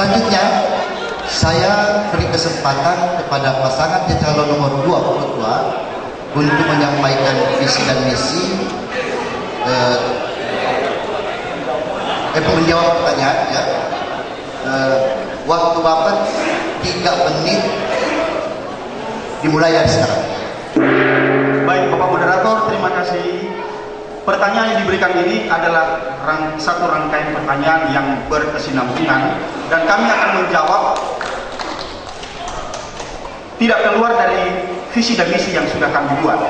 Selanjutnya, saya beri kesempatan kepada pasangan calon nomor 22 untuk menyampaikan visi dan misi, menjawab pertanyaan. Ya. Waktu Bapak 3 menit dimulai dari sekarang. Baik Bapak Moderator, terima kasih. Pertanyaan yang diberikan ini adalah satu rangkaian pertanyaan yang berkesinambungan dan kami akan menjawab tidak keluar dari visi dan misi yang sudah kami buat.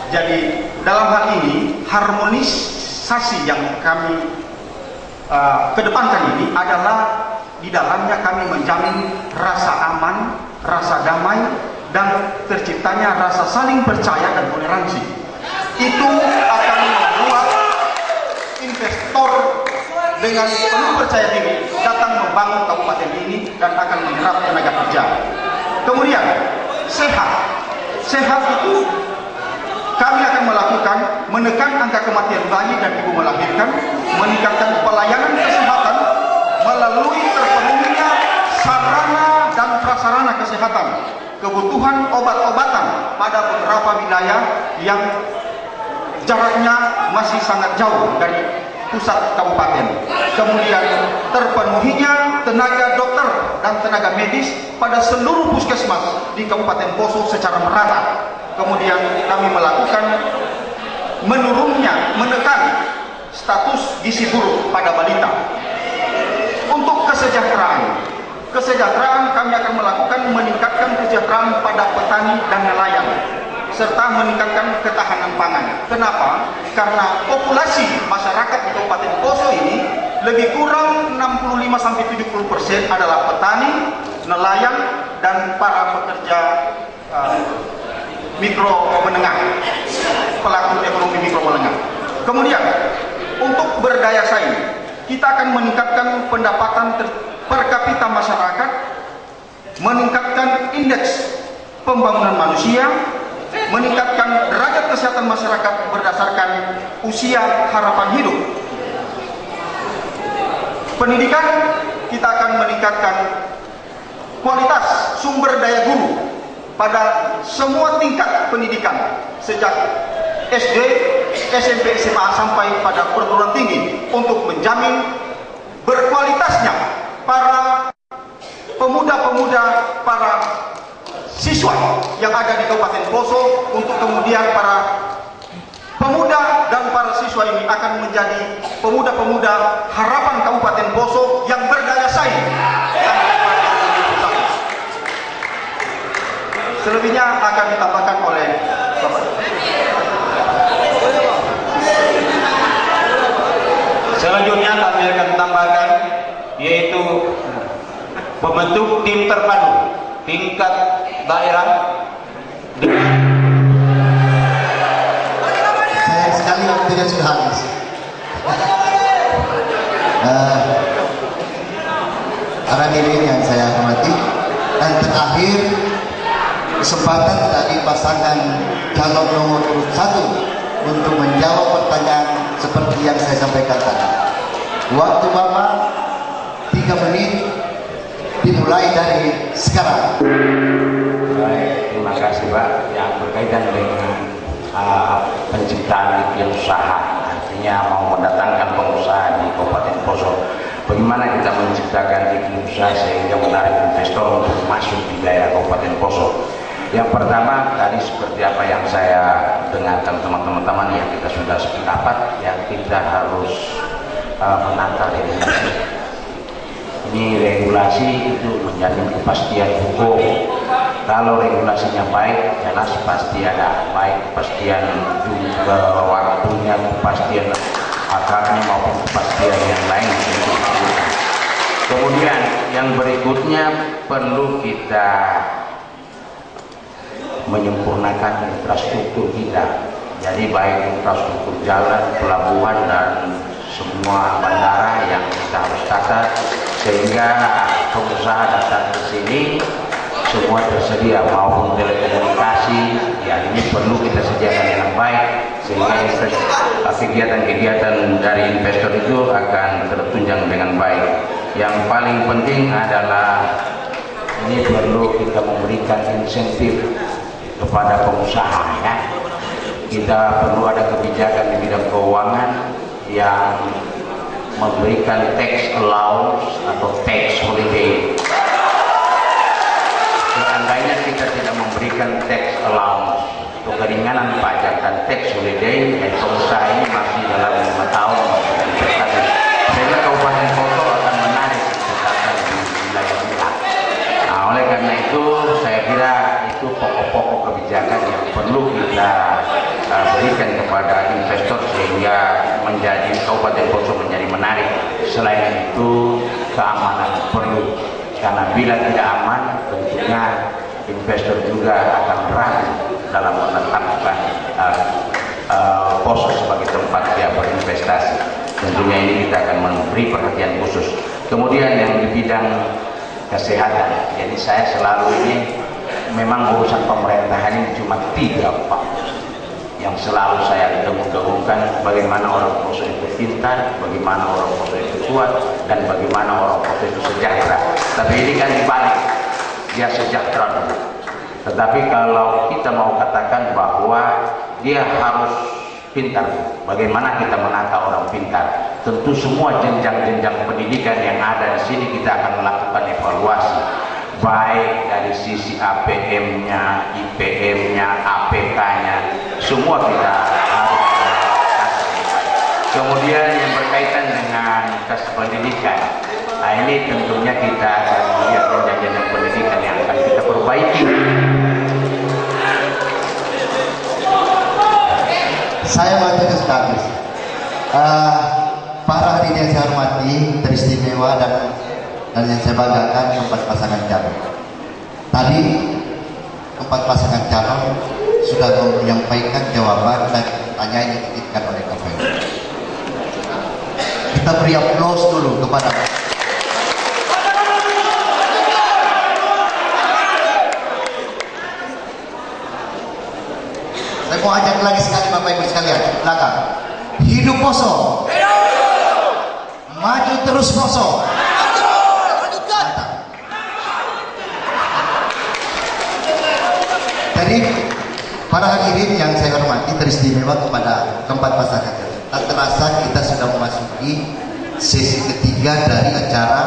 Jadi dalam hal ini harmonisasi yang kami kedepankan ini adalah di dalamnya kami menjamin rasa aman, rasa damai, dan terciptanya rasa saling percaya dan toleransi. Itu akan membuat investor dengan penuh percaya diri datang membangun kabupaten ini dan akan menyerap tenaga kerja. Kemudian sehat itu kami akan melakukan menekan angka kematian bayi dan ibu melahirkan, meningkatkan pelayanan kesehatan melalui terpenuhinya sarana dan prasarana kesehatan, kebutuhan obat-obatan pada beberapa wilayah yang jaraknya masih sangat jauh dari pusat kabupaten. Kemudian terpenuhinya tenaga dokter dan tenaga medis pada seluruh puskesmas di Kabupaten Poso secara merata. Kemudian kami melakukan menekan status gizi buruk pada balita. Untuk kesejahteraan kami akan melakukan meningkatkan kesejahteraan pada petani dan nelayan serta meningkatkan ketahanan pangan. Kenapa? Karena populasi masyarakat di Kabupaten Poso ini lebih kurang 65-70% adalah petani, nelayan, dan para pekerja mikro menengah, pelaku ekonomi mikro menengah. Kemudian untuk berdaya saing, kita akan meningkatkan pendapatan per kapita masyarakat, meningkatkan indeks pembangunan manusia, meningkatkan derajat kesehatan masyarakat berdasarkan usia harapan hidup. Pendidikan, kita akan meningkatkan kualitas sumber daya guru pada semua tingkat pendidikan, sejak SD, SMP, SMA sampai pada perguruan tinggi, untuk menjamin berkualitasnya para pemuda-pemuda, para siswa yang ada di Kabupaten Poso, untuk kemudian para pemuda dan para siswa ini akan menjadi pemuda-pemuda harapan Kabupaten Poso yang berdaya saing. Selebihnya akan ditambahkan oleh Bapak. Selanjutnya kami akan tambahkan, yaitu pembentuk tim terpadu tingkat daerah dengan Sayang sekali waktunya sudah habis. Para hadirin yang saya hormati, dan terakhir kesempatan dari pasangan calon nomor 1 untuk menjawab pertanyaan seperti yang saya sampaikan tadi. Waktu Bapak 3 menit dimulai dari sekarang. Baik, terima kasih Pak. Yang berkaitan dengan penciptaan iklim usaha, artinya mau mendatangkan pengusaha di Kabupaten Poso. Bagaimana kita menciptakan iklim usaha sehingga menarik investor untuk masuk di daerah Kabupaten Poso? Yang pertama tadi seperti apa yang saya dengarkan teman-teman yang kita sudah sependapat, yang kita harus menata regulasi. Ini regulasi itu menjamin kepastian hukum. Kalau regulasinya baik, jelas pasti ada baik kepastian juga waktunya, kepastian akarnya maupun kepastian yang lain. Kemudian yang berikutnya perlu kita menyempurnakan infrastruktur kita. Jadi baik infrastruktur jalan, pelabuhan, dan semua bandara yang kita harus tata sehingga pengusaha datang ke sini semua tersedia, maupun telekomunikasi. Ya, ini perlu kita sediakan dengan baik sehingga kegiatan-kegiatan dari investor itu akan tertunjang dengan baik. Yang paling penting adalah ini perlu kita memberikan insentif kepada pengusaha, ya. Kita perlu ada kebijakan di bidang keuangan yang memberikan tax allowance atau tax holiday. Seandainya kita tidak memberikan tax allowance atau keringanan pajak dan tax holiday, pengusaha ini masih dalam 5 tahun investasi, sehingga Kabupaten Poso akan menarik investasi di wilayah kita. Nah, oleh karena itu saya kira itu pokok-pokok kebijakan yang perlu kita berikan kepada investor sehingga menjadi Kabupaten Poso menjadi menarik. Selain itu keamanan perlu, karena bila tidak aman tentunya investor juga akan ragu dalam menetapkan Poso sebagai tempat dia berinvestasi. Tentunya ini kita akan memberi perhatian khusus. Kemudian yang di bidang kesehatan, jadi saya selalu ini memang urusan pemerintahan ini cuma 3 Pak yang selalu saya dengung-dengungkan, bagaimana orang Poso itu pintar, bagaimana orang Poso itu kuat, dan bagaimana orang Poso itu sejahtera. Tapi ini kan dibalik, dia sejahtera dulu. Tetapi kalau kita mau katakan bahwa dia harus pintar, bagaimana kita menata orang pintar? Tentu semua jenjang-jenjang pendidikan yang ada di sini kita akan melakukan evaluasi, baik dari sisi APM-nya, IPM-nya, APK-nya, semua kita harus melakukan. Kemudian yang berkaitan dengan tes pendidikan, nah ini tentunya kita akan melihat jenjang-jenjang pendidikan yang akan kita perbaiki. Saya mau tegas habis. Para hadirin yang saya hormati, teristimewa dan yang saya banggakan 4 pasangan calon. Tadi 4 pasangan calon sudah menyampaikan jawaban dan pertanyaan yang dititipkan oleh KPU. Kita beri aplaus dulu kepada. Saya mau ajak lagi sekali Bapak Ibu sekalian, belakang. Hidup Poso. Maju terus Poso. Jadi para hadirin yang saya hormati, teristimewa kepada keempat pasangan calon. Tak terasa kita sudah memasuki sesi ketiga dari acara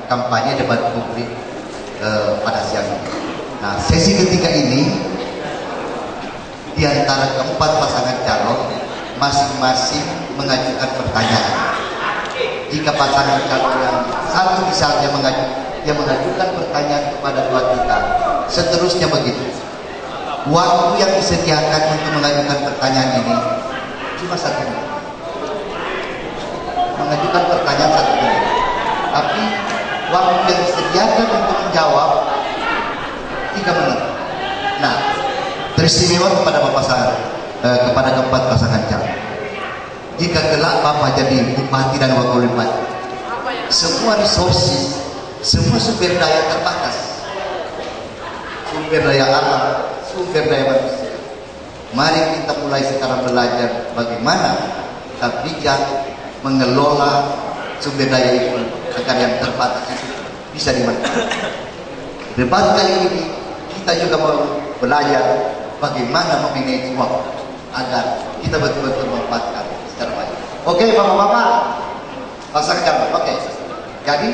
kampanye debat publik pada siang ini. Nah, sesi ketiga ini di antara keempat pasangan calon masing-masing mengajukan pertanyaan. Jika pasangan calon yang satu misalnya mengajukan pertanyaan kepada dua kita, seterusnya begitu. Waktu yang disediakan untuk mengajukan pertanyaan ini cuma 1 menit. Mengajukan pertanyaan 1 menit. Tapi waktu yang disediakan untuk menjawab 3 menit. Nah, teristimewa kepada kepada keempat pasangan calon. Jika kelak Bapak jadi bupati dan wakil bupati, semua resources, semua sumber daya terbatas, sumber daya alam, sumber daya manusia. Mari kita mulai sekarang belajar bagaimana kita bijak mengelola sumber daya itu agar yang terbatas itu bisa dimanfaatkan. Debat kali ini kita juga mau belajar bagaimana memanage waktu agar kita betul-betul memanfaatkan secara baik. Oke, Bapak-bapak, pasangan calon. Oke. Jadi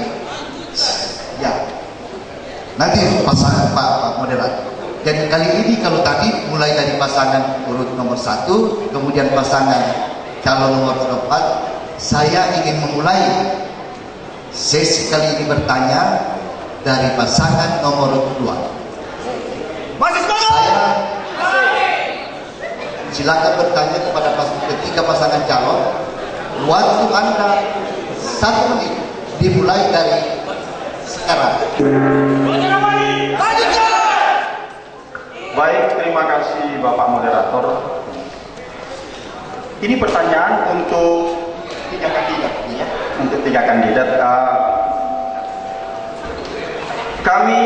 ya nanti pasangan Pak moderator. Jadi kali ini kalau tadi mulai dari pasangan urut nomor 1, kemudian pasangan calon nomor 4, saya ingin memulai sesi kali ini bertanya dari pasangan nomor 2. Saya silakan bertanya kepada ketiga pasangan calon. Waktu Anda 1 menit dimulai dari sekarang. Baik, terima kasih Bapak Moderator. Ini pertanyaan untuk 3 kandidat, ya. Untuk 3 kandidat. Kami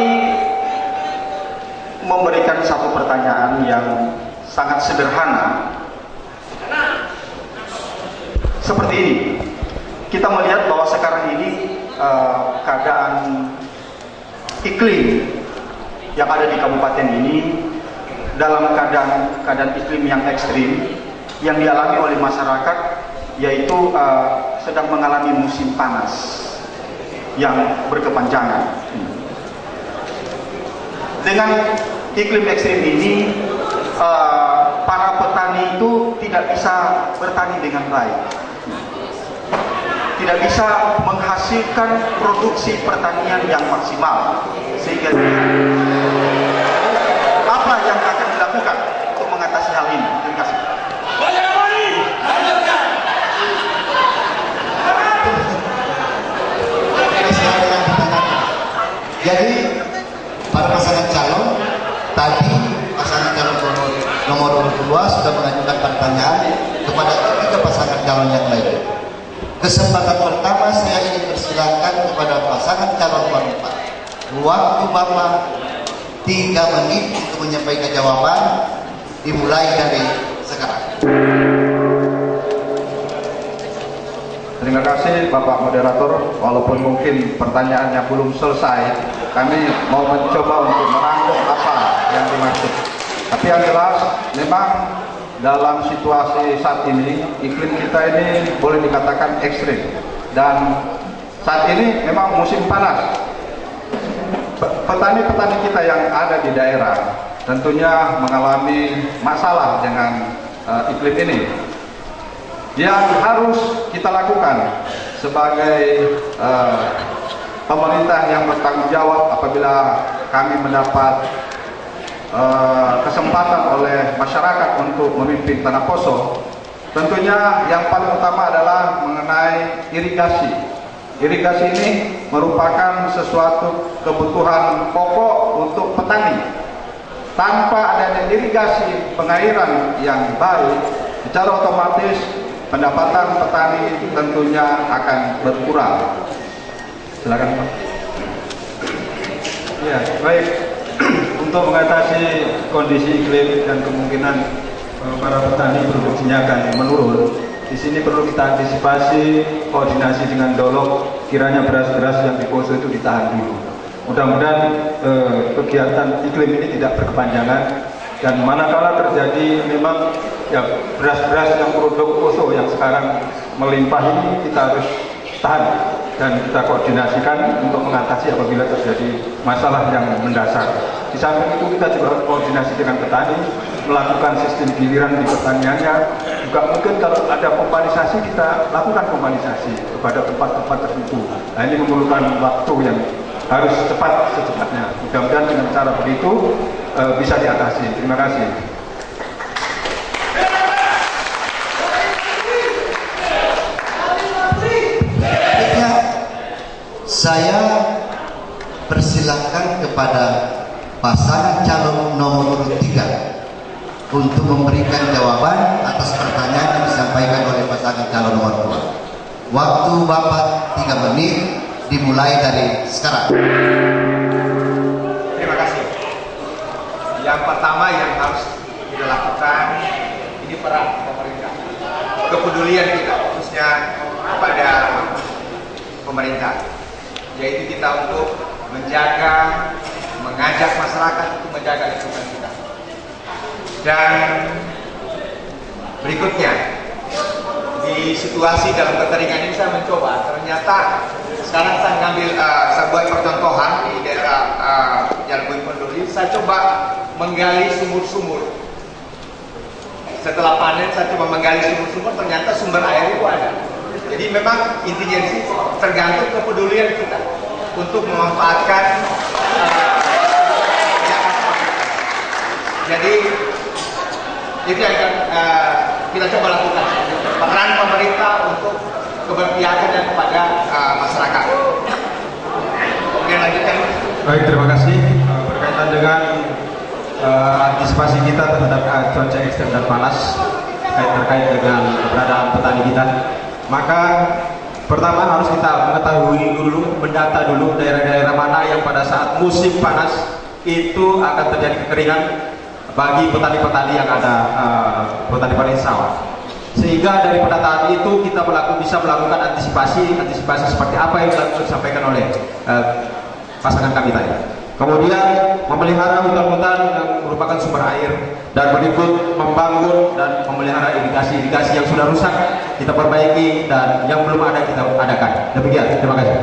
memberikan satu pertanyaan yang sangat sederhana seperti ini. Kita melihat bahwa sekarang ini keadaan iklim yang ada di kabupaten ini dalam keadaan iklim yang ekstrim yang dialami oleh masyarakat, yaitu sedang mengalami musim panas yang berkepanjangan. Dengan iklim ekstrim ini, para petani itu tidak bisa bertani dengan baik, tidak bisa menghasilkan produksi pertanian yang maksimal, sehingga apa yang akan dilakukan untuk mengatasi hal ini? Terima kasih. Jadi para pasangan calon tadi, pasangan calon nomor 2 sudah mengajukan pertanyaan kepada ketiga pasangan calon yang lain. Kesempatan pertama saya ingin persilakan kepada pasangan calon wanita. Waktu Bapak 3 menit untuk menyampaikan jawaban, dimulai dari sekarang. Terima kasih Bapak Moderator. Walaupun mungkin pertanyaannya belum selesai, kami mau mencoba untuk merangkum apa yang dimaksud. Tapi yang jelas, memang dalam situasi saat ini, iklim kita ini boleh dikatakan ekstrim. Dan saat ini memang musim panas. Petani-petani kita yang ada di daerah tentunya mengalami masalah dengan iklim ini. Yang harus kita lakukan sebagai pemerintah yang bertanggung jawab apabila kami mendapat kesempatan oleh masyarakat untuk memimpin Tanah Poso, tentunya yang paling utama adalah mengenai irigasi. Irigasi ini merupakan sesuatu kebutuhan pokok untuk petani. Tanpa adanya irigasi pengairan yang baik, secara otomatis pendapatan petani tentunya akan berkurang. Silakan Pak. Ya, baik. Untuk mengatasi kondisi iklim dan kemungkinan para petani produksinya akan menurun, di sini perlu kita antisipasi, koordinasi dengan Dolok, kiranya beras-beras yang di Poso itu ditahan dulu. Mudah-mudahan kegiatan iklim ini tidak berkepanjangan, dan manakala terjadi memang ya beras-beras yang produk Poso yang sekarang melimpah ini, kita harus tahan dan kita koordinasikan untuk mengatasi apabila terjadi masalah yang mendasar. Di samping itu kita juga koordinasi dengan petani, melakukan sistem giliran di pertaniannya. Juga mungkin kalau ada pompanisasi, kita lakukan pompanisasi kepada tempat-tempat tertentu. Nah, ini memerlukan waktu yang harus cepat secepatnya. Mudah-mudahan dengan cara begitu bisa diatasi. Terima kasih. Saya persilahkan kepada pasangan calon nomor 3 untuk memberikan jawaban atas pertanyaan yang disampaikan oleh pasangan calon nomor 2. Waktu Bapak 3 menit, dimulai dari sekarang. Terima kasih. Yang pertama yang harus kita lakukan, ini peran pemerintah, kepedulian kita khususnya kepada pemerintah, yaitu kita untuk menjaga, mengajak masyarakat untuk menjaga lingkungan kita. Dan berikutnya, di situasi dalam kekeringan ini saya mencoba, ternyata sekarang saya mengambil sebuah percontohan di daerah Jalan Penduli. Saya coba menggali sumur-sumur. Setelah panen saya coba menggali sumur-sumur, ternyata sumber air itu ada. Jadi memang intinya sih tergantung kepedulian kita untuk memanfaatkan jadi itu yang akan kita coba lakukan, peran pemerintah untuk keberpihakan dan kepada masyarakat. Kemudian lanjutkan. Baik, terima kasih. Berkaitan dengan antisipasi kita terhadap cuaca ekstrem dan panas terkait dengan keberadaan petani kita, maka pertama harus kita mengetahui dulu, mendata dulu daerah-daerah mana yang pada saat musim panas itu akan terjadi kekeringan bagi petani-petani yang ada petani-petani sawah. Sehingga dari pendataan itu kita bisa melakukan antisipasi seperti apa yang disampaikan oleh pasangan kami tadi. Kemudian memelihara hutan-hutan yang merupakan sumber air, dan berikut membangun dan memelihara irigasi yang sudah rusak kita perbaiki, dan yang belum ada kita adakan. Demikian, terima kasih.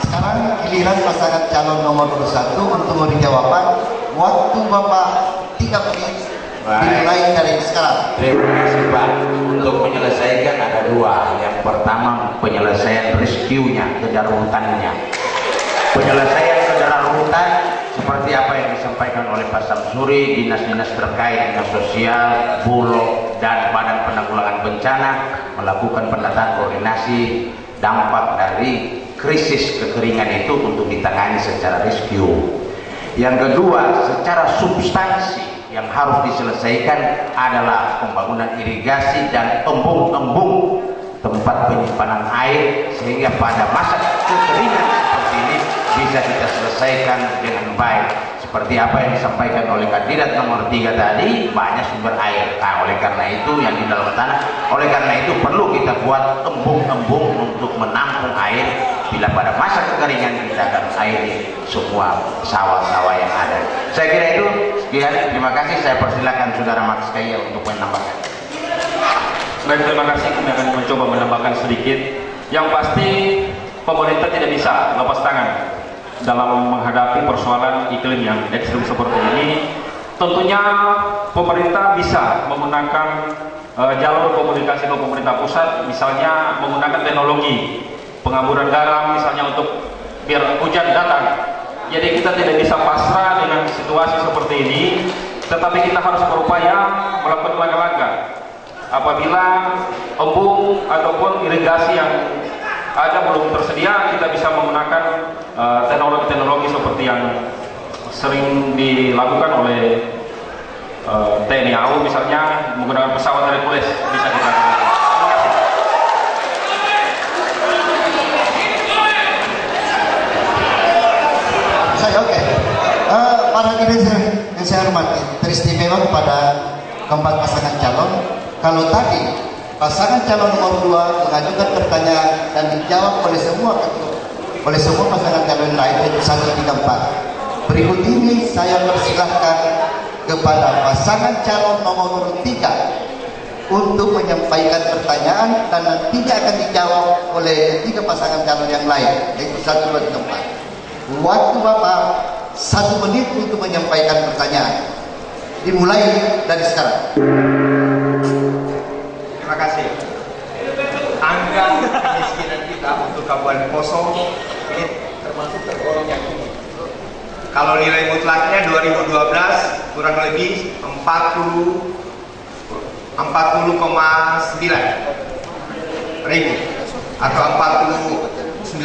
Sekarang giliran pasangan calon nomor 1 untuk memberi jawaban. Waktu Bapak 3 menit dimulai dari sekarang. Terima kasih Pak. Untuk menyelesaikan ada 2. Yang pertama penyelesaian rescue-nya, kedaruratannya. Penyelesaian kedaruratan seperti apa yang disampaikan oleh Pak Samsuri, dinas-dinas terkait, dinas sosial, Bulog, dan Badan Penanggulangan Bencana melakukan pendataan koordinasi dampak dari krisis kekeringan itu untuk ditangani secara rescue. Yang kedua, secara substansi yang harus diselesaikan adalah pembangunan irigasi dan embung-embung tempat penyimpanan air, sehingga pada masa kekeringan seperti ini bisa kita selesaikan dengan baik. Seperti apa yang disampaikan oleh kandidat nomor 3 tadi, banyak sumber air. Nah, oleh karena itu yang di dalam tanah, oleh karena itu perlu kita buat embung-embung untuk menampung air. Bila pada masa kekeringan kita akan airi semua sawah-sawah yang ada. Saya kira itu sekian. Terima kasih. Saya persilakan Saudara Max Kaya untuk menambahkan. Baik, terima kasih. Kami akan mencoba menambahkan sedikit. Yang pasti pemerintah tidak bisa lepas tangan dalam menghadapi persoalan iklim yang ekstrim seperti ini. Tentunya pemerintah bisa menggunakan jalur komunikasi ke pemerintah pusat, misalnya menggunakan teknologi pengamburan garam misalnya untuk biar hujan datang. Jadi kita tidak bisa pasrah dengan situasi seperti ini, tetapi kita harus berupaya melakukan langkah-langkah. Apabila embung ataupun irigasi yang ada belum tersedia, kita bisa menggunakan teknologi-teknologi seperti yang sering dilakukan oleh TNI AU, misalnya menggunakan pesawat Hercules bisa kita lakukan. Oke. Para hadirin yang saya hormati, teristimewa kepada keempat pasangan calon. Kalau tadi pasangan calon nomor 2 mengajukan pertanyaan dan dijawab oleh semua pasangan calon lain, yaitu 1, 3, 4. Berikut ini saya persilahkan kepada pasangan calon nomor 3 untuk menyampaikan pertanyaan dan nantinya akan dijawab oleh 3 pasangan calon yang lain, yaitu 1, 2, 3, 4. Waktu Bapak 1 menit untuk menyampaikan pertanyaan. Dimulai dari sekarang. Terima kasih. Angka kemiskinan kita untuk Kabupaten Poso ini termasuk tergolong yang tinggi. Kalau nilai mutlaknya 2012 kurang lebih 40,9 ribu atau 40.900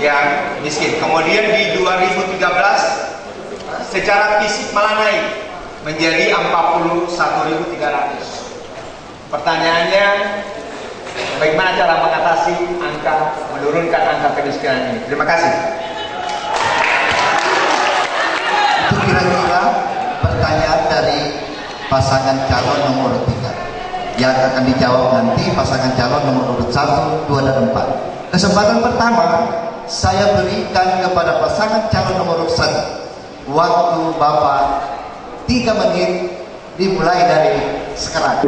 yang miskin. Kemudian di 2013 secara fisik malah naik menjadi 41.300. Pertanyaannya, bagaimana cara mengatasi menurunkan angka kemiskinan ini? Terima kasih. Itu kira-kira pertanyaan dari pasangan calon nomor 3 yang akan dijawab nanti pasangan calon nomor 1, 2, dan 4. Kesempatan pertama saya berikan kepada pasangan calon nomor 1. Waktu Bapak 3 menit dimulai dari sekarang.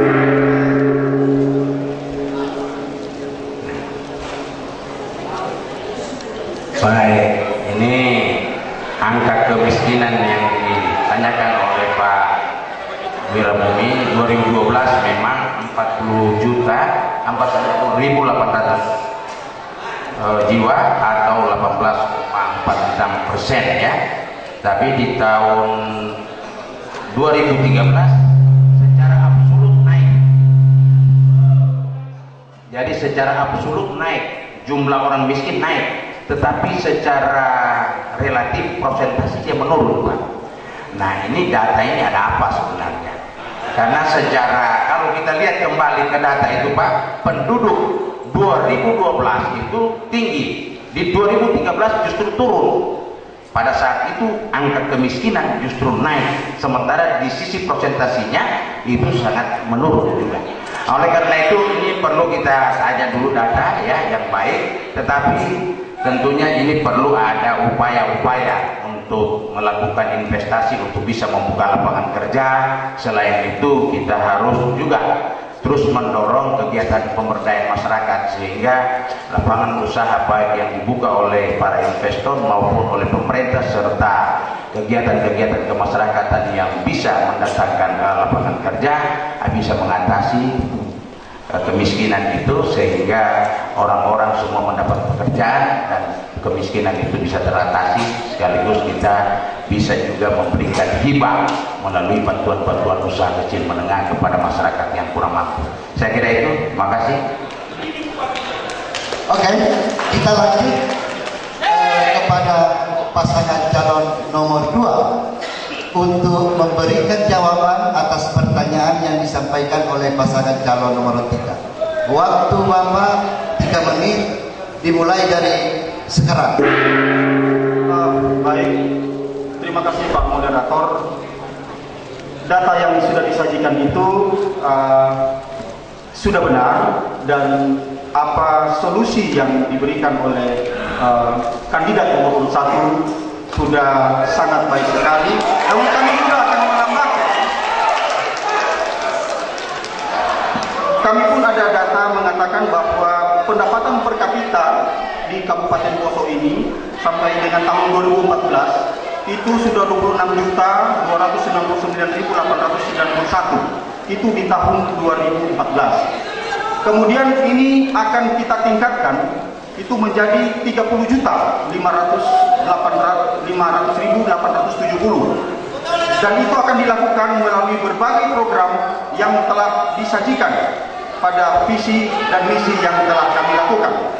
Baik, ini angka kemiskinan yang ditanyakan oleh Pak Wirabumi 2012 memang 40.800.000 jiwa atau 18,46% ya. Tapi di tahun 2013 secara absolut naik. Jadi secara absolut naik, jumlah orang miskin naik, tetapi secara relatif persentase dia menurun, Pak. Nah, ini data ini ada apa sebenarnya? Karena secara kalau kita lihat kembali ke data itu, Pak, penduduk 2012 itu tinggi, di 2013 justru turun. pada saat itu angka kemiskinan justru naik, sementara di sisi persentasinya itu sangat menurun juga. Oleh karena itu ini perlu kita saja dulu data ya yang baik, tetapi tentunya ini perlu ada upaya-upaya untuk melakukan investasi untuk bisa membuka lapangan kerja. Selain itu kita harus juga terus mendorong kegiatan pemberdayaan masyarakat sehingga lapangan usaha baik yang dibuka oleh para investor maupun oleh pemerintah serta kegiatan-kegiatan kemasyarakatan yang bisa mendatangkan lapangan kerja bisa mengatasi kemiskinan itu sehingga orang-orang semua mendapat pekerjaan dan kemiskinan itu bisa teratasi, sekaligus kita bisa juga memberikan hibah melalui bantuan-bantuan usaha kecil menengah kepada masyarakat yang kurang mampu. Saya kira itu, terima kasih. Oke, kita lanjut kepada pasangan calon nomor 2 untuk memberikan jawaban atas pertanyaan yang disampaikan oleh pasangan calon nomor 3. Waktu Bapak 3 menit dimulai dari sekarang. Baik, terima kasih Pak Moderator. Data yang sudah disajikan itu sudah benar, dan apa solusi yang diberikan oleh kandidat nomor 1 sudah sangat baik sekali. Namun kami juga akan menambahkan, kami pun ada data mengatakan bahwa pendapatan per kapita di Kabupaten Poso ini sampai dengan tahun 2014 itu sudah 26.299.891. Itu di tahun 2014. Kemudian ini akan kita tingkatkan itu menjadi 30.500.870, dan itu akan dilakukan melalui berbagai program yang telah disajikan pada visi dan misi yang telah kami lakukan.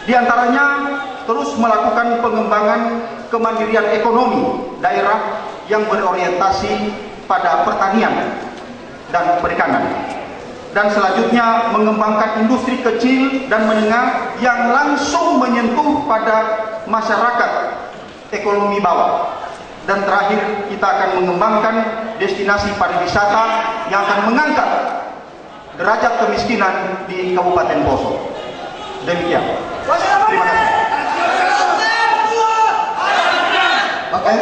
Di antaranya terus melakukan pengembangan kemandirian ekonomi daerah yang berorientasi pada pertanian dan perikanan. Dan selanjutnya mengembangkan industri kecil dan menengah yang langsung menyentuh pada masyarakat ekonomi bawah. Dan terakhir kita akan mengembangkan destinasi pariwisata yang akan mengangkat derajat kemiskinan di Kabupaten Poso. Demikian. Terima kasih. Oke,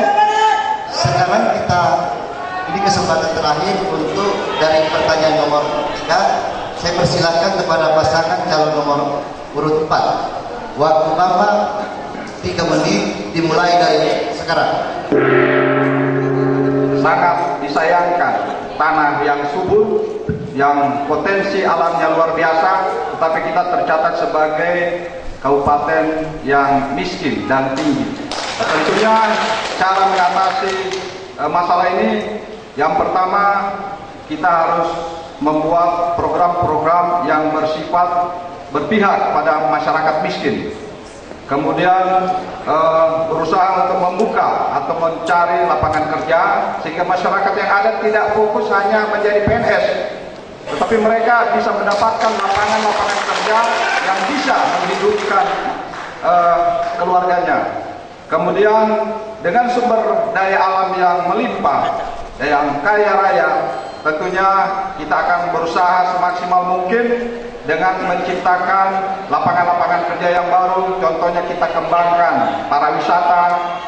sekarang kita ini kesempatan terakhir untuk dari pertanyaan nomor 3. Saya persilakan kepada pasangan calon nomor urut 4. Waktu Bapak 3 menit dimulai dari sekarang. Sangat disayangkan tanah yang subur, yang potensi alamnya luar biasa, tetapi kita tercatat sebagai kabupaten yang miskin dan tinggi. Tentunya cara mengatasi masalah ini, yang pertama kita harus membuat program-program yang bersifat berpihak pada masyarakat miskin. Kemudian berusaha untuk membuka atau mencari lapangan kerja sehingga masyarakat yang ada tidak fokus hanya menjadi PNS, tetapi mereka bisa mendapatkan lapangan-lapangan kerja yang bisa menghidupkan keluarganya. Kemudian dengan sumber daya alam yang melimpah, yang kaya raya, tentunya kita akan berusaha semaksimal mungkin dengan menciptakan lapangan-lapangan kerja yang baru. Contohnya kita kembangkan pariwisata,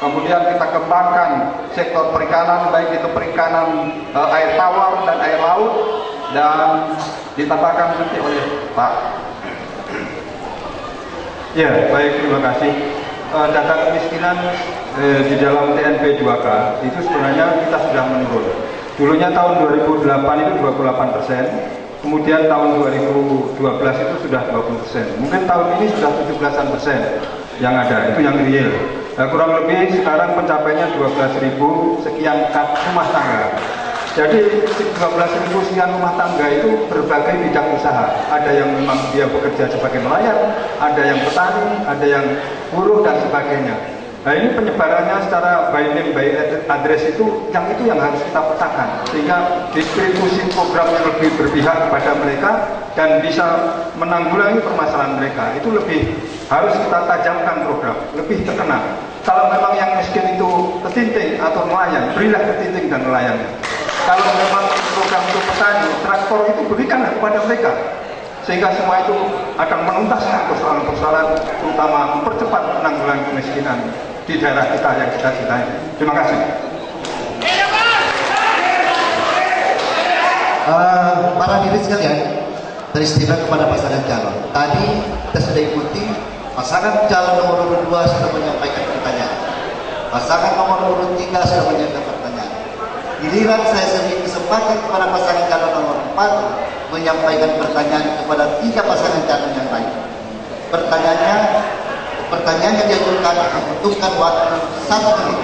kemudian kita kembangkan sektor perikanan, baik itu perikanan air tawar dan air laut, dan ditambahkan nanti oleh Pak. Ya, baik, terima kasih. Data kemiskinan di dalam TNP 2K itu sebenarnya kita sudah menurun. Dulunya tahun 2008 itu 28%, kemudian tahun 2012 itu sudah 20%. Mungkin tahun ini sudah 17% yang ada, itu yang real. Kurang lebih sekarang pencapaiannya 12.000 sekian rumah tangga. Jadi 12.000 sekian rumah tangga itu berbagai bidang usaha. Ada yang memang dia bekerja sebagai nelayan, ada yang petani, ada yang buruh dan sebagainya. Nah, ini penyebarannya secara by name by address itu yang harus kita petakan, sehingga distribusi program yang lebih berpihak kepada mereka dan bisa menanggulangi permasalahan mereka, itu lebih harus kita tajamkan program, lebih terkenal. Kalau memang yang miskin itu ketinting atau nelayan, berilah ketinting dan nelayan. Kalau memang program untuk petani, traktor itu berikanlah kepada mereka, sehingga semua itu akan menuntaskan persoalan-persoalan, terutama mempercepat penanggulangan kemiskinan di daerah kita yang kita cintai. Terima kasih. Para hadirin sekalian, peristiwa kepada pasangan calon. Tadi kita sudah ikuti, pasangan calon nomor urut 2 sudah menyampaikan pertanyaan. Pasangan nomor urut 3 sudah menyampaikan pertanyaan. Giliran saya beri kesempatan kepada pasangan calon nomor 4 menyampaikan pertanyaan kepada 3 pasangan calon yang lain. Pertanyaannya diajukan membutuhkan waktu 1 menit.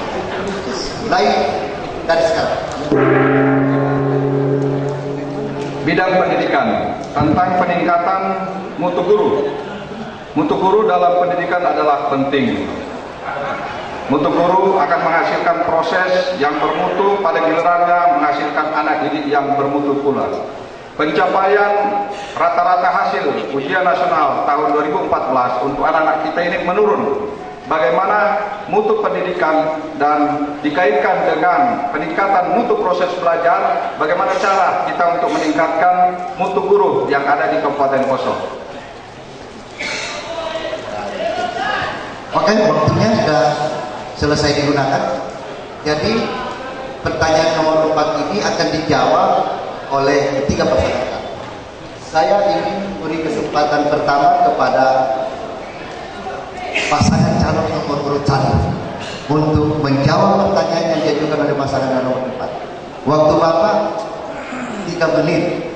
Mulai dari sekarang. Bidang pendidikan, tentang peningkatan mutu guru. Mutu guru dalam pendidikan adalah penting. Mutu guru akan menghasilkan proses yang bermutu, pada gilirannya menghasilkan anak didik yang bermutu pula. Pencapaian rata-rata hasil ujian nasional tahun 2014 untuk anak-anak kita ini menurun. Bagaimana mutu pendidikan dan dikaitkan dengan peningkatan mutu proses belajar, bagaimana cara kita untuk meningkatkan mutu guru yang ada di Kabupaten Poso. Oke, waktunya sudah selesai digunakan. Jadi pertanyaan nomor 4 ini akan dijawab oleh 3 pasangan. Saya ingin beri kesempatan pertama kepada pasangan calon nomor urut 1 untuk menjawab pertanyaan yang diajukan oleh pasangan nomor 4. Waktu Bapak 3 menit.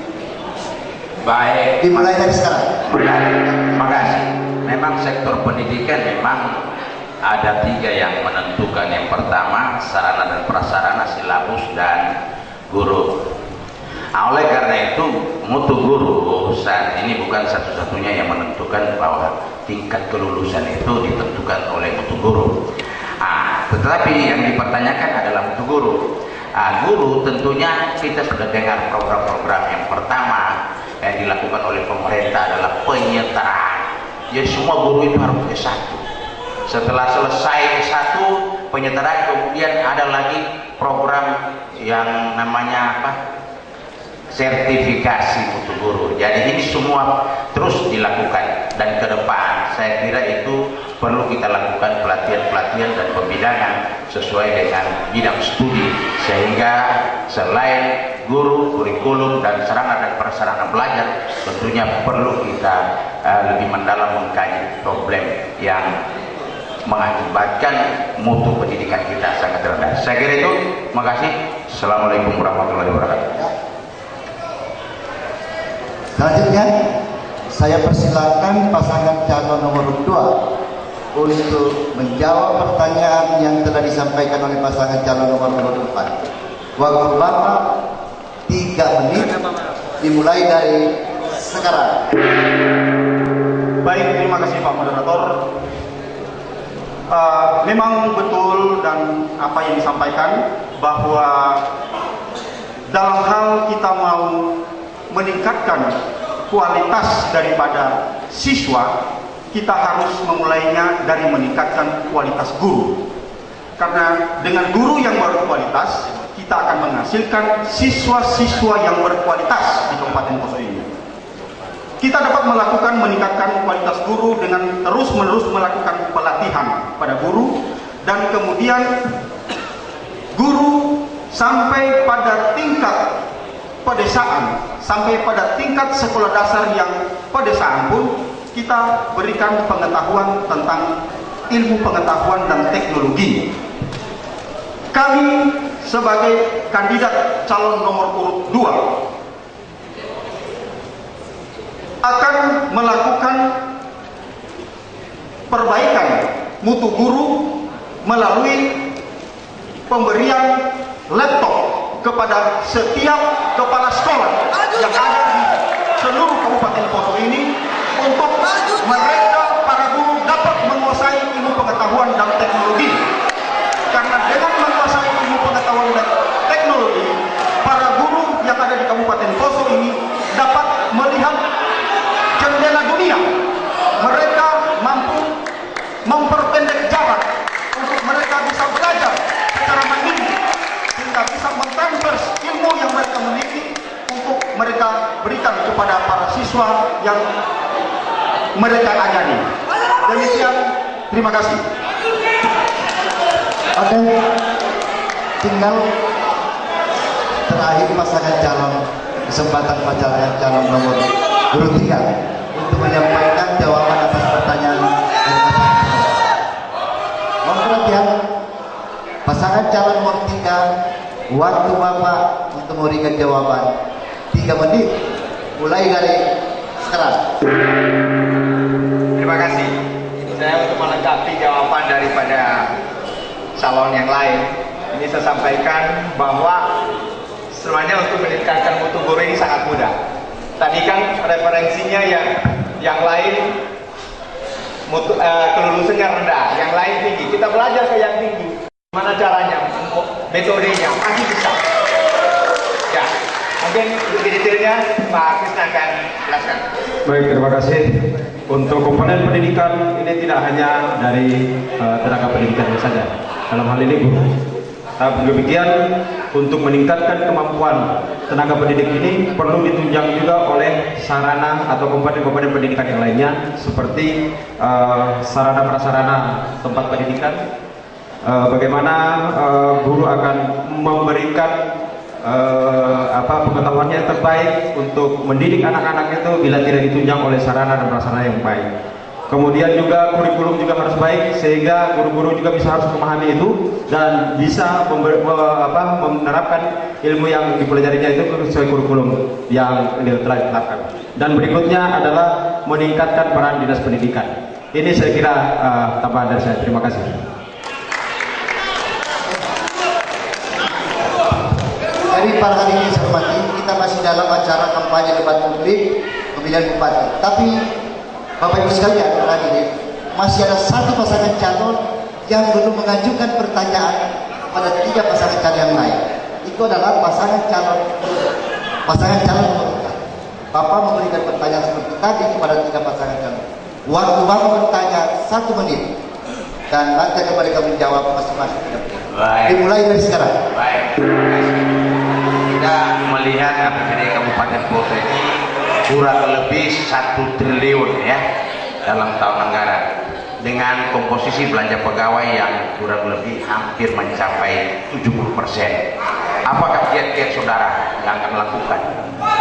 Baik. Dimulai dari sekarang. Terima kasih. Memang sektor pendidikan memang ada 3 yang menentukan. Yang pertama sarana dan prasarana, silabus dan guru. Nah, oleh karena itu mutu guru saat ini bukan satu-satunya yang menentukan bahwa tingkat kelulusan itu ditentukan oleh mutu guru. Tetapi yang dipertanyakan adalah mutu guru. Guru tentunya kita sudah dengar program-program yang pertama yang dilakukan oleh pemerintah adalah penyetaraan. Jadi semua guru itu harus S1. Setelah selesai S1 penyetaraan, kemudian ada lagi program yang namanya apa? Sertifikasi mutu guru. Jadi ini semua terus dilakukan, dan ke depan saya kira itu perlu kita lakukan pelatihan-pelatihan dan pembidangan sesuai dengan bidang studi, sehingga selain guru, kurikulum dan sarana dan prasarana belajar, tentunya perlu kita lebih mendalam mengkaji problem yang mengakibatkan mutu pendidikan kita sangat rendah. Saya kira itu. Terima kasih. Assalamualaikum warahmatullahi wabarakatuh. Selanjutnya, saya persilakan pasangan calon nomor 2 untuk menjawab pertanyaan yang telah disampaikan oleh pasangan calon nomor 4. Waktu Bapak 3 menit, dimulai dari sekarang. Baik, terima kasih Pak Moderator. Memang betul dan apa yang disampaikan bahwa dalam hal kita mau meningkatkan kualitas daripada siswa, kita harus memulainya dari meningkatkan kualitas guru. Karena dengan guru yang berkualitas, kita akan menghasilkan siswa-siswa yang berkualitas di Kabupaten Poso ini. Kita dapat melakukan meningkatkan kualitas guru dengan terus-menerus melakukan pelatihan pada guru, dan kemudian guru sampai pada tingkat pedesaan, sampai pada tingkat sekolah dasar yang pedesaan pun kita berikan pengetahuan tentang ilmu pengetahuan dan teknologi. Kami sebagai kandidat calon nomor urut 2 akan melakukan perbaikan mutu guru melalui pemberian laptop kepada setiap kepala sekolah yang ada di seluruh Kabupaten Poso ini, untuk mereka para guru dapat menguasai ilmu pengetahuan dan teknologi. Karena dengan menguasai ilmu pengetahuan dan teknologi, para guru yang ada di Kabupaten Poso ini dapat melihat membela dunia. Mereka mampu memperpendek jarak untuk mereka bisa belajar secara mandiri, sehingga bisa mentransfer ilmu yang mereka miliki untuk mereka berikan kepada para siswa yang mereka ajari. Demikian, terima kasih. Oke, tinggal terakhir pasangan calon, kesempatan pasangan calon nomor urut 3 untuk menyampaikan jawaban atas pertanyaan dari pasangan calon. Mohon perhatian, pasangan calon nomor 3, waktu Bapak untuk memberikan jawaban 3 menit mulai dari sekarang. Terima kasih. Saya untuk melengkapi jawaban daripada calon yang lain, ini saya sampaikan bahwa sebenarnya untuk meningkatkan mutu guru ini sangat mudah. Tadi kan referensinya yang lain kelulusannya rendah, yang lain tinggi. Kita belajar ke yang tinggi. Gimana caranya, metodenya, pasti bisa. Ya, mungkin lebih detailnya Pak Krisna akan jelaskan. Baik, terima kasih. Untuk komponen pendidikan ini tidak hanya dari tenaga pendidikan saja. Dalam hal ini guru. Tapi demikian, untuk meningkatkan kemampuan tenaga pendidik ini perlu ditunjang juga oleh sarana atau komponen-komponen pendidikan yang lainnya, seperti sarana prasarana tempat pendidikan. Bagaimana guru akan memberikan pengetahuannya yang terbaik untuk mendidik anak-anak itu bila tidak ditunjang oleh sarana dan prasarana yang baik. Kemudian juga kurikulum juga harus baik, sehingga guru-guru juga harus memahami itu dan bisa menerapkan ilmu yang dipelajarinya itu sesuai kurikulum yang telah ditetapkan. Dan berikutnya adalah meningkatkan peran dinas pendidikan. Ini saya kira tambahan dari saya. Terima kasih. Dari para hadirin saya hormati, kita masih dalam acara kampanye debat publik pemilihan bupati. Tapi Bapak Ibu sekalian, hadirin, masih ada satu pasangan calon yang belum mengajukan pertanyaan pada 3 pasangan calon yang lain. Itu adalah pasangan calon nomor 4. Bapak memberikan pertanyaan seperti tadi kepada 3 pasangan calon. Waktu Bapak bertanya 1 menit dan nanti akan mereka menjawab masing-masing. Dimulai dari sekarang. Baik. Kita melihat APBD Kabupaten Poso ini kurang lebih 1 triliun ya dalam tahun anggaran, dengan komposisi belanja pegawai yang kurang lebih hampir mencapai 70%. Apakah kiat-kiat saudara yang akan lakukan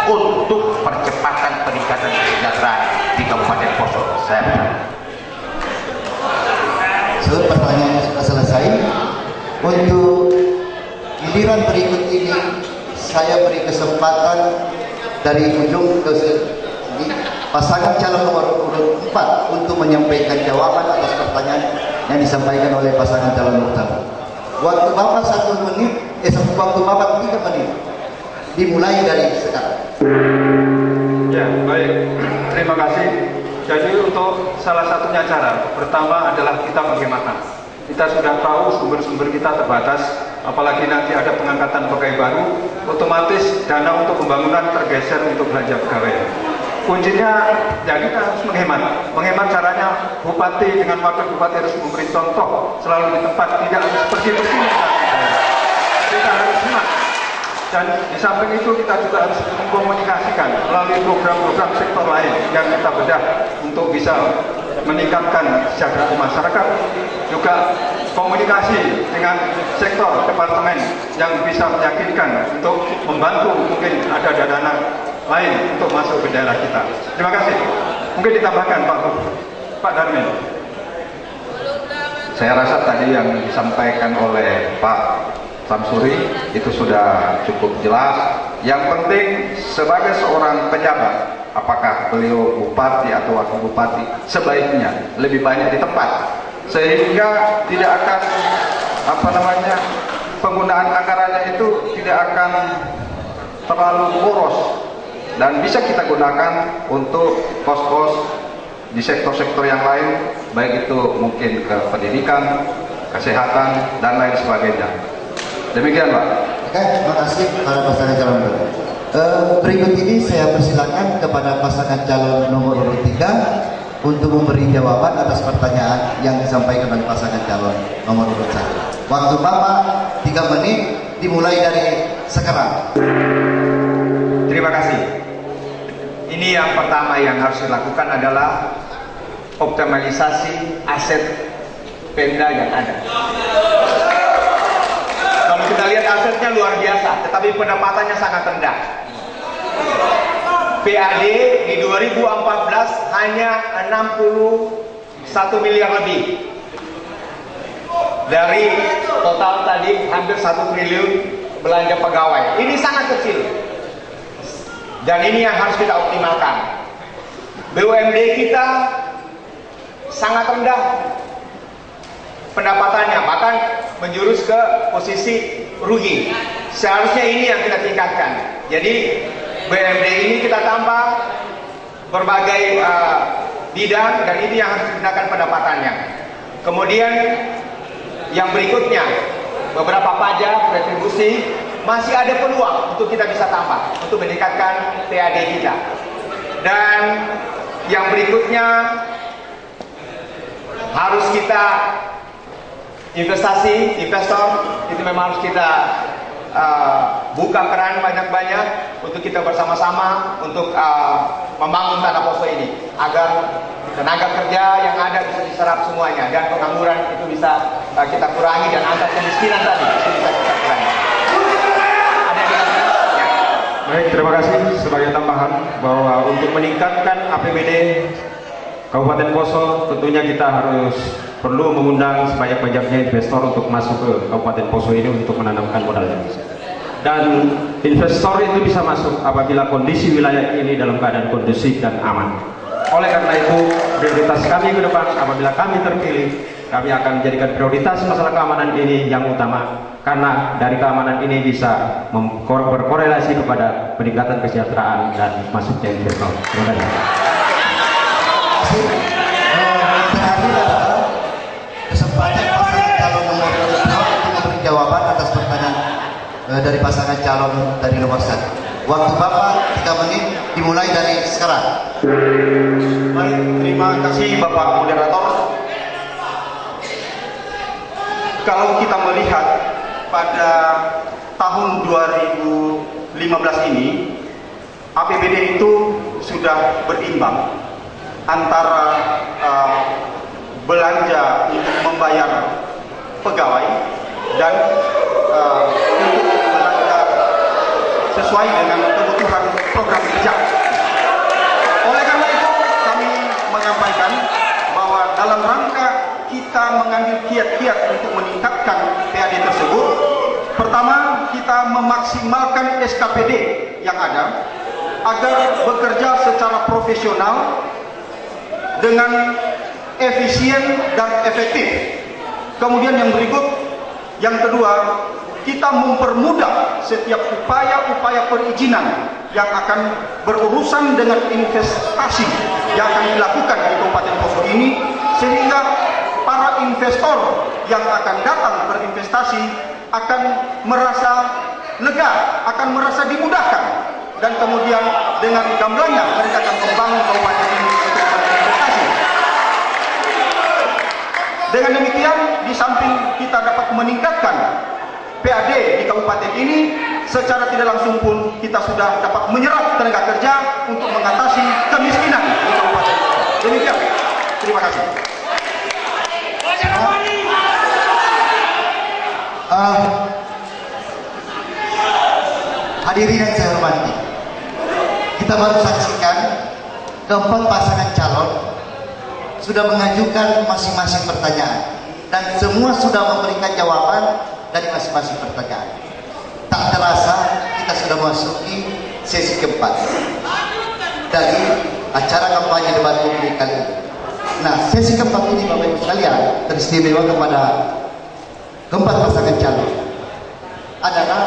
untuk percepatan peningkatan kesejahteraan di Kabupaten Poso? Pertanyaannya sudah selesai. Untuk giliran berikut ini saya beri kesempatan dari ujung ke sini pasangan calon nomor urut 4 untuk menyampaikan jawaban atas pertanyaan yang disampaikan oleh pasangan calon nomor 1. Waktu Bapak 1 menit, waktu Bapak 3 menit. Dimulai dari sekarang. Ya, baik. Terima kasih. Jadi untuk salah satunya cara pertama adalah kita penghematan. Kita sudah tahu sumber-sumber kita terbatas, apalagi nanti ada pengangkatan pegawai baru, otomatis dana untuk pembangunan tergeser untuk belanja pegawai. Kuncinya ya kita harus menghemat. Menghemat caranya bupati dengan wakil bupati harus memberi contoh selalu di tempat, tidak harus pergi ke sini. Kita harus hemat. Dan di samping itu kita juga harus mengkomunikasikan melalui program-program sektor lain yang kita bedah untuk bisa meningkatkan kesejahteraan masyarakat, juga komunikasi dengan sektor departemen yang bisa meyakinkan untuk membantu mungkin ada dana lain untuk masuk ke daerah kita. Terima kasih. Mungkin ditambahkan Pak Darmin. Saya rasa tadi yang disampaikan oleh Pak Samsuri itu sudah cukup jelas. Yang penting sebagai seorang pejabat, apakah beliau bupati atau wakil bupati, sebaiknya lebih banyak di tempat, sehingga tidak akan penggunaan anggarannya itu tidak akan terlalu boros dan bisa kita gunakan untuk kos-kos di sektor-sektor yang lain, baik itu mungkin ke pendidikan, kesehatan dan lain sebagainya. Demikian Pak. Oke, terima kasih para pasangan calon. Berikut ini saya persilakan kepada pasangan calon nomor urut 3 disampaikan oleh pasangan calon nomor urut 1. Waktu Bapak 3 menit dimulai dari sekarang. Terima kasih. Ini yang pertama yang harus dilakukan adalah optimalisasi aset Pemda yang ada. Kalau kita lihat asetnya luar biasa, tetapi pendapatannya sangat rendah. PAD di 2014 hanya 61 miliar lebih. Dari total tadi hampir 1 triliun belanja pegawai. Ini sangat kecil. Dan ini yang harus kita optimalkan. BUMD kita sangat rendah pendapatannya, bahkan menjurus ke posisi rugi. Seharusnya ini yang kita tingkatkan. Jadi BUMD ini kita tambah berbagai bidang, dan ini yang harus digunakan pendapatannya. Kemudian yang berikutnya, beberapa pajak, retribusi masih ada peluang untuk kita bisa tambah untuk meningkatkan PAD kita. Dan yang berikutnya harus kita investor itu memang harus kita buka keran banyak-banyak untuk kita bersama-sama untuk membangun Tanah Poso ini agar tenaga kerja yang ada bisa diserap semuanya dan pengangguran itu bisa kita kurangi dan angka kemiskinan tadi itu bisa kita kurangi. Ada yang ya. Baik, terima kasih. Sebagai tambahan bahwa untuk meningkatkan APBD Kabupaten Poso tentunya kita harus perlu mengundang sebanyak-banyaknya investor untuk masuk ke Kabupaten Poso ini untuk menanamkan modalnya. Dan investor itu bisa masuk apabila kondisi wilayah ini dalam keadaan kondusif dan aman. Oleh karena itu, prioritas kami ke depan apabila kami terpilih, kami akan menjadikan prioritas masalah keamanan ini yang utama, karena dari keamanan ini bisa berkorelasi kepada peningkatan kesejahteraan dan masuknya investor. Terima kasih. Terakhir adalah kesempatan pasangan calon nomor 2 untuk memberi jawaban atas pertanyaan dari pasangan calon dari nomor 1. Waktu Bapak 3 menit dimulai dari sekarang. Baik, terima kasih Bapak Moderator. Kalau kita melihat pada tahun 2015 ini, APBD itu sudah berimbang antara belanja untuk membayar pegawai dan untuk belanja sesuai dengan kebutuhan program kerja. Oleh karena itu kami menyampaikan bahwa dalam rangka kita mengambil kiat-kiat untuk meningkatkan PAD tersebut, pertama kita memaksimalkan SKPD yang ada agar bekerja secara profesional dengan efisien dan efektif. Kemudian yang berikut, yang kedua, kita mempermudah setiap upaya-upaya perizinan yang akan berurusan dengan investasi yang akan dilakukan di Kabupaten Poso ini, sehingga para investor yang akan datang berinvestasi akan merasa lega, akan merasa dimudahkan, dan kemudian dengan gamblangnya mereka akan membangun kabupaten ini untuk berinvestasi. Dengan demikian, di samping kita dapat meningkatkan PAD di kabupaten ini, secara tidak langsung pun kita sudah dapat menyerap tenaga kerja untuk mengatasi kemiskinan di kabupaten. Demikian, terima kasih. Hadirin yang saya hormati, kita baru saksikan keempat pasangan calon sudah mengajukan masing-masing pertanyaan dan semua sudah memberikan jawaban dari masing-masing pertanyaan. Tak terasa kita sudah memasuki sesi keempat dari acara kampanye debat publik kali ini. Nah, sesi keempat ini Bapak Ibu sekalian teristimewa kepada keempat pasangan calon adalah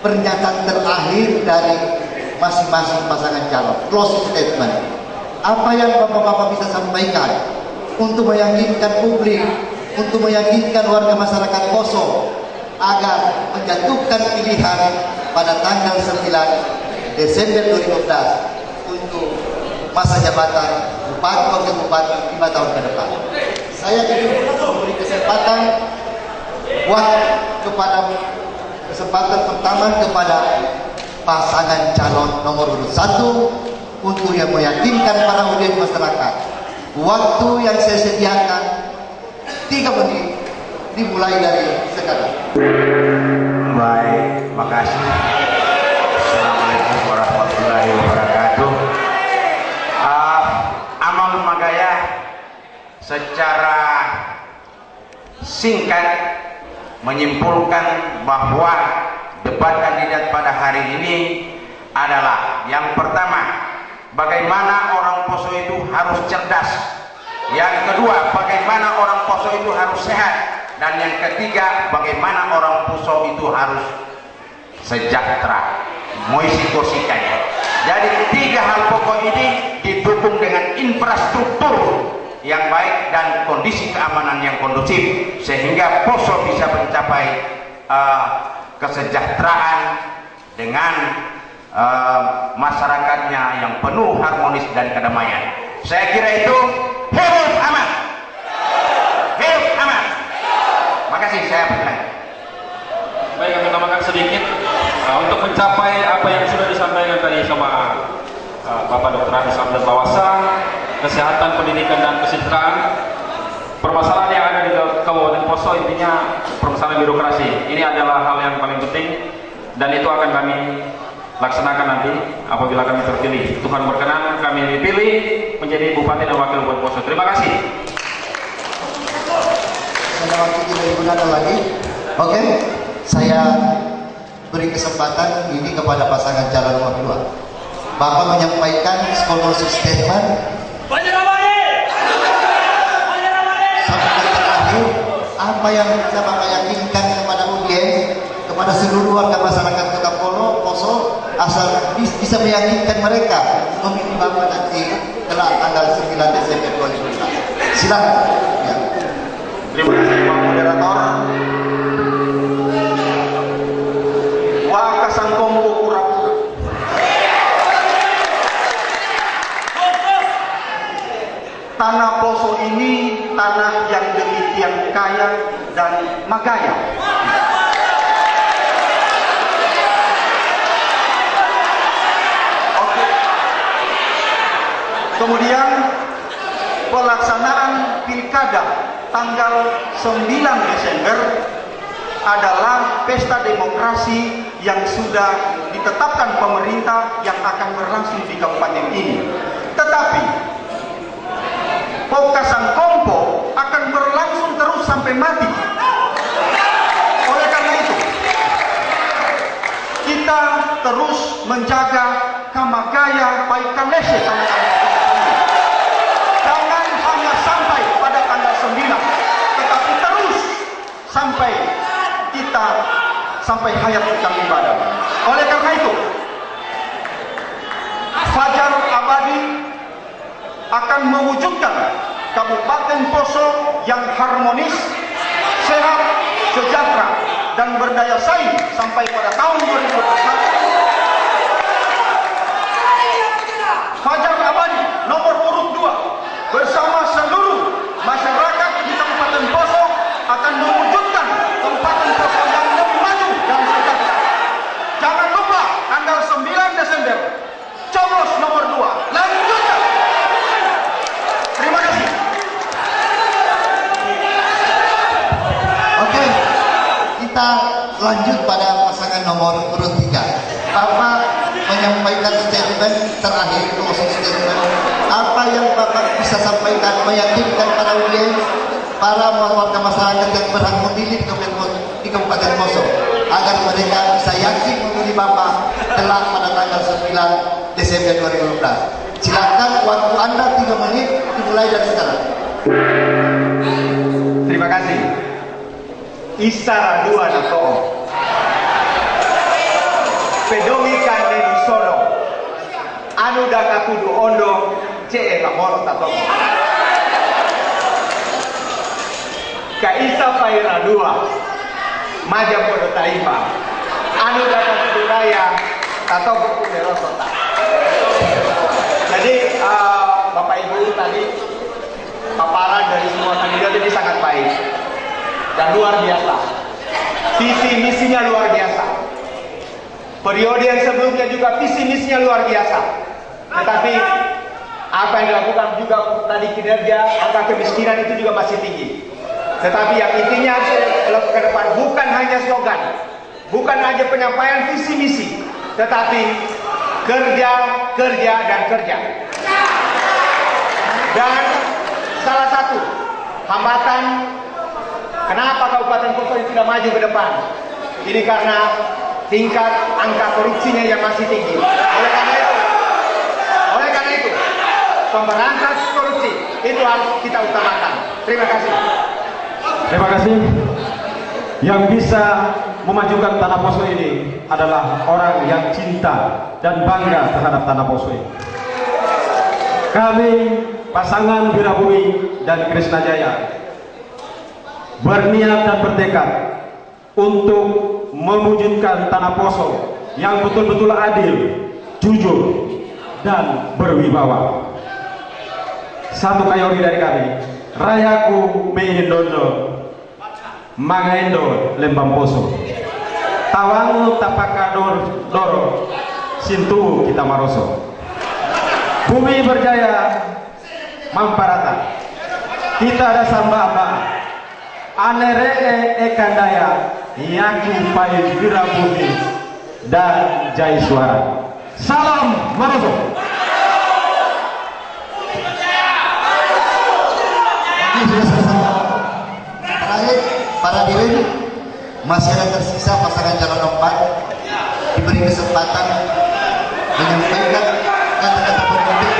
pernyataan terakhir dari masing-masing pasangan calon, closing statement. Apa yang Bapak-Bapak bisa sampaikan untuk meyakinkan publik, untuk meyakinkan warga masyarakat Poso agar menjatuhkan pilihan pada tanggal 9 Desember 2012 untuk masa jabatan Bupati Wakil Bupati 5 tahun ke depan. saya ingin memberi kesempatan kesempatan pertama kepada pasangan calon nomor urut 1 untuk yang meyakinkan para audiens masyarakat. Waktu yang saya sediakan 3 menit dimulai dari sekarang. Baik, makasih. Assalamualaikum warahmatullahi wabarakatuh. Amal Magaya secara singkat menyimpulkan bahwa debat kandidat pada hari ini adalah yang pertama, bagaimana orang Poso itu harus cerdas. Yang kedua, bagaimana orang Poso itu harus sehat. Dan yang ketiga, bagaimana orang Poso itu harus sejahtera. Moisi kursikanya. Jadi 3 hal pokok ini didukung dengan infrastruktur yang baik dan kondisi keamanan yang kondusif, sehingga Poso bisa mencapai kesejahteraan dengan masyarakatnya yang penuh harmonis dan kedamaian. Saya kira itu hidup aman. Hidup aman. Makasih, saya bertanya. Baik, kami tambahkan sedikit untuk mencapai apa yang sudah disampaikan tadi sama Bapak Dr. Hanis Abdul Bawasa, kesehatan, pendidikan, dan kesejahteraan. Permasalahan yang ada di Kabupaten Poso intinya permasalahan birokrasi. Ini adalah hal yang paling penting dan itu akan kami laksanakan nanti apabila kami terpilih. Tuhan berkenan kami dipilih menjadi Bupati dan Wakil Bupati Poso. Terima kasih. Waktu tidak digunakan lagi. Oke, saya beri kesempatan ini kepada pasangan calon nomor 2. Bapak menyampaikan scholarship statement sampai terakhir apa yang bisa Bapak yakinkan kepada audiens, kepada seluruh warga masyarakat Kota Poso, asal bisa meyakinkan mereka memilih Bapak nanti kelak tanggal 9 Desember 2019. Silakan. Ya. Terima kasih Pak Moderator. Wakasangkombo pura-pura. Tanah Poso ini tanah yang demikian kaya dan magaya. Oke. Kemudian pelaksanaan pilkada tanggal 9 Desember adalah pesta demokrasi yang sudah ditetapkan pemerintah yang akan berlangsung di kabupaten ini. Tetapi Pokasangkombo akan berlangsung terus sampai mati. Oleh karena itu, kita terus menjaga kamagaya paikalese tanah air. Jangan hanya sampai pada tanggal 9, tetapi terus sampai hayat kita ibadah. Oleh karena itu, Fajar Abadi akan mewujudkan Kabupaten Poso yang harmonis, sehat, sejahtera, dan berdaya saing sampai pada tahun 2021. Fajar Abadi nomor urut 2 bersama seluruh masyarakat di Kabupaten Poso akan mewujudkan Kabupaten Poso yang lebih maju dan sejahtera. Jangan lupa tanggal 9 Desember coblos nomor 2. Lanjutkan. Terima kasih. Oke, kita lanjut pada pasangan nomor urut 3. Bapak menyampaikan statement terakhir, closing statement. Apa yang Bapak bisa sampaikan meyakinkan para audiens, para warga masyarakat yang berhak memilih di Kabupaten Poso agar mereka bisa yakin memilih Bapak kelak pada tanggal 9 Desember 2012. Silakan, waktu Anda 3 menit dimulai dari sekarang. Terima kasih. Isara 2 nato. Pedomi kandeni solo. Anu daka kudu ondo ce kamoro tato. Kaisa Paira 2. Maja podo taifa. Anu daka kudu raya tato buku merosota. Jadi Bapak Ibu tadi paparan dari semua kandidat ini sangat baik dan luar biasa. Visi misinya luar biasa. Periode yang sebelumnya juga visi misinya luar biasa. Tetapi apa yang dilakukan juga tadi kinerja, angka kemiskinan itu juga masih tinggi. Tetapi yang intinya harus ke depan bukan hanya slogan, bukan hanya penyampaian visi misi, tetapi kerja, kerja, dan kerja. Dan salah satu hambatan kenapa Kabupaten Poso ini tidak maju ke depan, ini karena tingkat angka korupsinya yang masih tinggi. Oleh karena itu, pemberantas korupsi itu harus kita utamakan. Terima kasih. Terima kasih. Yang bisa memajukan Tanah Poso ini adalah orang yang cinta dan bangga terhadap Tanah Poso ini. Kami pasangan Wirabumi dan Krisna Jaya berniat dan bertekad untuk mewujudkan Tanah Poso yang betul-betul adil, jujur, dan berwibawa. Satu kayori dari kami, Rayaku Mehindondo Mangaindo Lembang Poso, Tawangu Tapakador Doro Sintu kita Maroso, Bumi berjaya Mamparata, kita ada samba-amba Aneree Ekandaya Yaku Pai Wirabumi dan Jai Suara. Salam Maroso. Terakhir, para hadirin, masih ada tersisa pasangan calon 4 diberi kesempatan menyampaikan kata-kata penutup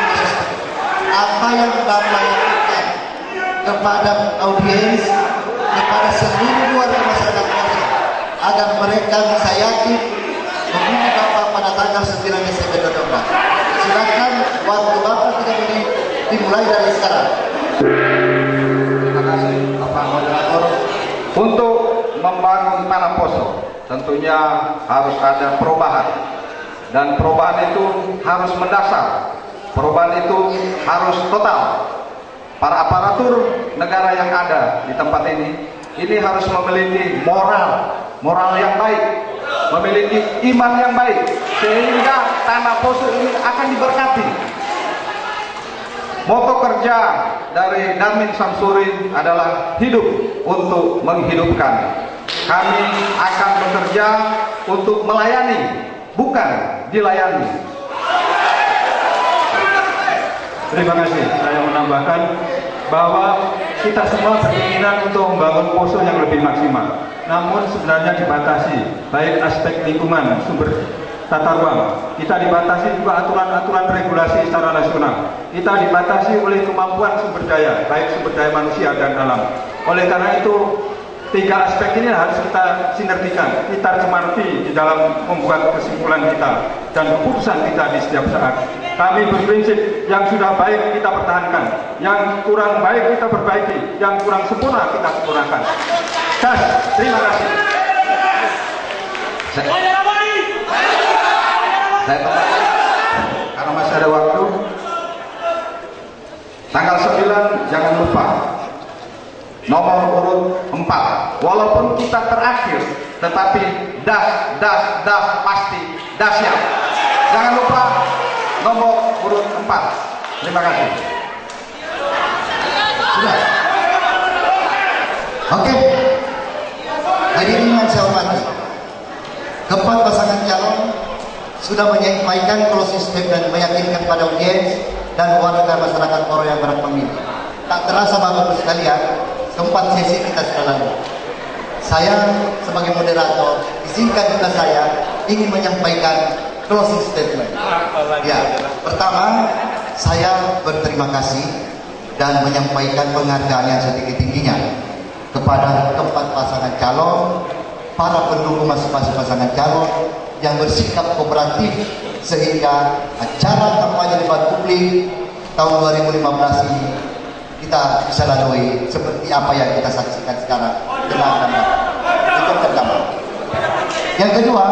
apa yang Bapak lakukan kepada audiens, kepada seluruh warga masyarakat Poso agar mereka bisa yakin memilih Bapak pada tanggal 9 Desember 2024. Silakan, waktu Bapak tidak boleh dimulai dari sekarang. Terima kasih Bapak Moderator. Untuk membangun Tanah Poso tentunya harus ada perubahan, dan perubahan itu harus mendasar, perubahan itu harus total. Para aparatur negara yang ada di tempat ini harus memiliki moral yang baik, memiliki iman yang baik, sehingga Tanah Poso ini akan diberkati. Moto kerja dari Darmin Samsuri adalah hidup untuk menghidupkan. Kami akan bekerja untuk melayani, bukan dilayani. Terima kasih. Saya menambahkan bahwa kita semua berkeinginan untuk membangun Poso yang lebih maksimal. Namun sebenarnya dibatasi, baik aspek lingkungan, sumber tata ruang. Kita dibatasi juga aturan-aturan regulasi secara nasional. Kita dibatasi oleh kemampuan sumber daya, baik sumber daya manusia dan alam. Oleh karena itu, 3 aspek ini harus kita sinergikan, kita cermati di dalam membuat kesimpulan kita dan keputusan kita di setiap saat. Kami berprinsip yang sudah baik kita pertahankan, yang kurang baik kita perbaiki, yang kurang sempurna kita sempurnakan. Das, terima kasih. Saya tambahkan, karena masih ada waktu, tanggal 9 jangan lupa nomor urut 4. Walaupun kita terakhir, tetapi das pasti dasnya. Jangan lupa nomor urut 4. Terima kasih. Sudah. Oke. Hadirin yang saya hormati, keempat pasangan calon sudah menyampaikan closing statement dan meyakinkan pada audiens dan warga masyarakat Poso yang berhak memilih. Tak terasa Bapak sekalian, keempat sesi kita sudah lalu. Saya sebagai moderator, izinkan juga saya ingin menyampaikan closing statement. Ya, pertama saya berterima kasih dan menyampaikan penghargaan yang setinggi-tingginya kepada keempat pasangan calon, para pendukung masing-masing pasangan calon yang bersikap kooperatif sehingga acara kampanye debat publik tahun 2015 ini kita bisa lalui seperti apa yang kita saksikan sekarang dengan damai. Itu pertama. Yang kedua,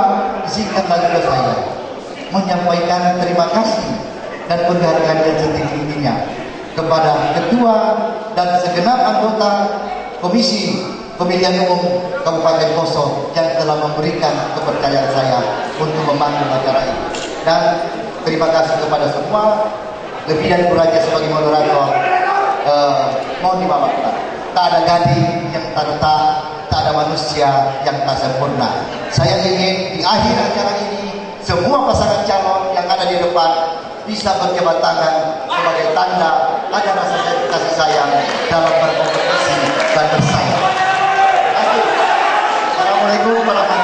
izinkanlah juga saya menyampaikan terima kasih dan penghargaan yang setinggi-tingginya kepada Ketua dan segenap anggota Komisi Pemilihan Umum Kabupaten Poso yang telah memberikan kepercayaan saya untuk memandu acara ini. Dan terima kasih kepada semua. Lebih dan kurangnya sebagai moderator, mohon dimaafkan. Tak ada gading yang tak letak, tak ada manusia yang tak sempurna. Saya ingin di akhir acara ini semua pasangan calon yang ada di depan bisa berjabat tangan sebagai tanda ada rasa kasih sayang dalam berkompetisi dan bersaing. Assalamualaikum warahmatullahi wabarakatuh.